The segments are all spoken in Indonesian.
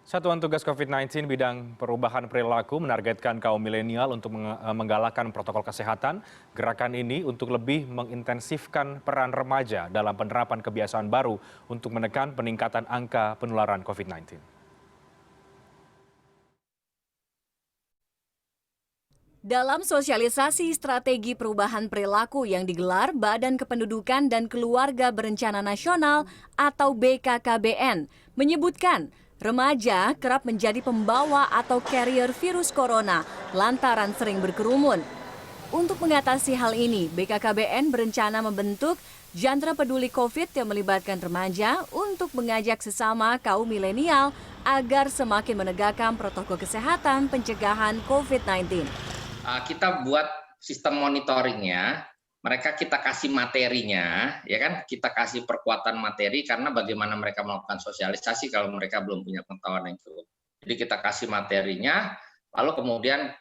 Satuan Tugas COVID-19 bidang perubahan perilaku menargetkan kaum milenial untuk menggalakkan protokol kesehatan. Gerakan ini untuk lebih mengintensifkan peran remaja dalam penerapan kebiasaan baru untuk menekan peningkatan angka penularan COVID-19. Dalam sosialisasi strategi perubahan perilaku yang digelar Badan Kependudukan dan Keluarga Berencana Nasional atau BKKBN menyebutkan remaja kerap menjadi pembawa atau carrier virus corona lantaran sering berkerumun. Untuk mengatasi hal ini, BKKBN berencana membentuk Jantra Peduli COVID yang melibatkan remaja untuk mengajak sesama kaum milenial agar semakin menegakkan protokol kesehatan pencegahan COVID-19. Kita buat sistem monitoringnya, mereka kita kasih materinya, ya kan? Kita kasih perkuatan materi karena bagaimana mereka melakukan sosialisasi kalau mereka belum punya pengetahuan yang cukup. Jadi kita kasih materinya, lalu kemudian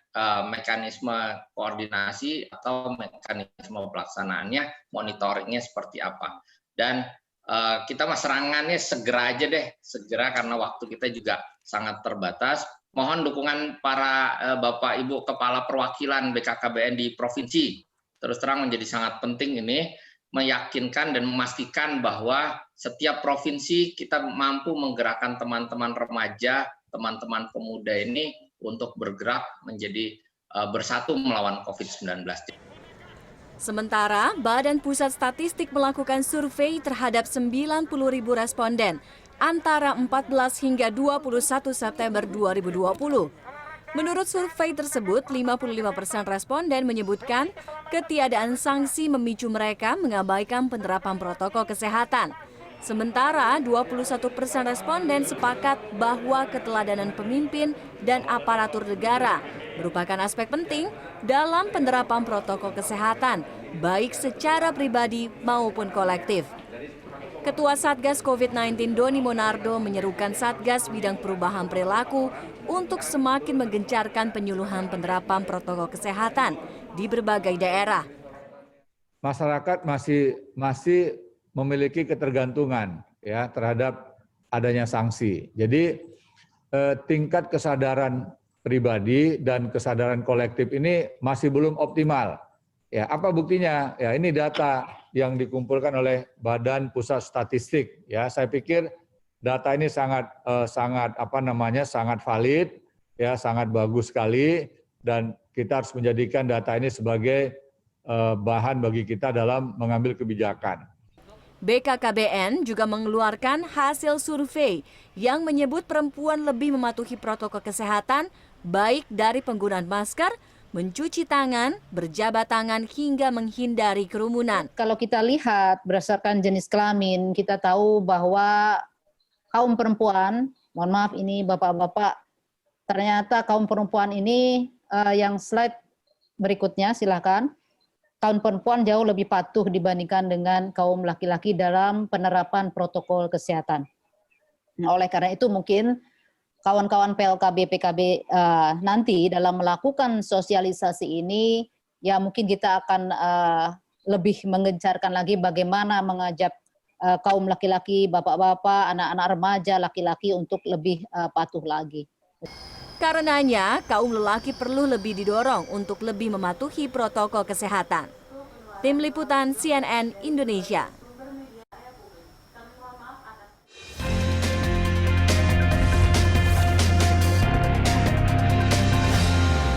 mekanisme koordinasi atau mekanisme pelaksanaannya, monitoringnya seperti apa. Dan kita serangannya segera aja deh, segera karena waktu kita juga sangat terbatas. Mohon dukungan para Bapak Ibu Kepala Perwakilan BKKBN di provinsi. Terus terang menjadi sangat penting ini meyakinkan dan memastikan bahwa setiap provinsi kita mampu menggerakkan teman-teman remaja, teman-teman pemuda ini untuk bergerak menjadi bersatu melawan COVID-19. Sementara Badan Pusat Statistik melakukan survei terhadap 90.000 responden antara 14 hingga 21 September 2020. Menurut survei tersebut, 55% responden menyebutkan ketiadaan sanksi memicu mereka mengabaikan penerapan protokol kesehatan. Sementara 21% responden sepakat bahwa keteladanan pemimpin dan aparatur negara merupakan aspek penting dalam penerapan protokol kesehatan, baik secara pribadi maupun kolektif. Ketua Satgas COVID-19 Doni Monardo menyerukan Satgas bidang perubahan perilaku untuk semakin menggencarkan penyuluhan penerapan protokol kesehatan di berbagai daerah. Masyarakat masih memiliki ketergantungan ya terhadap adanya sanksi. Jadi tingkat kesadaran pribadi dan kesadaran kolektif ini masih belum optimal. Ya, apa buktinya? Ya, ini data yang dikumpulkan oleh Badan Pusat Statistik. Ya, saya pikir data ini sangat valid, ya, sangat bagus sekali, dan kita harus menjadikan data ini sebagai bahan bagi kita dalam mengambil kebijakan. BKKBN juga mengeluarkan hasil survei yang menyebut perempuan lebih mematuhi protokol kesehatan, baik dari penggunaan masker, mencuci tangan, berjabat tangan, hingga menghindari kerumunan. Kalau kita lihat berdasarkan jenis kelamin, kita tahu bahwa kaum perempuan, mohon maaf ini bapak-bapak, ternyata kaum perempuan ini yang slide berikutnya silakan, kaum perempuan jauh lebih patuh dibandingkan dengan kaum laki-laki dalam penerapan protokol kesehatan. Nah, oleh karena itu mungkin kawan-kawan PLKB, PKB nanti dalam melakukan sosialisasi ini, ya mungkin kita akan lebih menggencarkan lagi bagaimana mengajak kaum laki-laki, bapak-bapak, anak-anak remaja, laki-laki untuk lebih patuh lagi. Karenanya, kaum lelaki perlu lebih didorong untuk lebih mematuhi protokol kesehatan. Tim Liputan CNN Indonesia.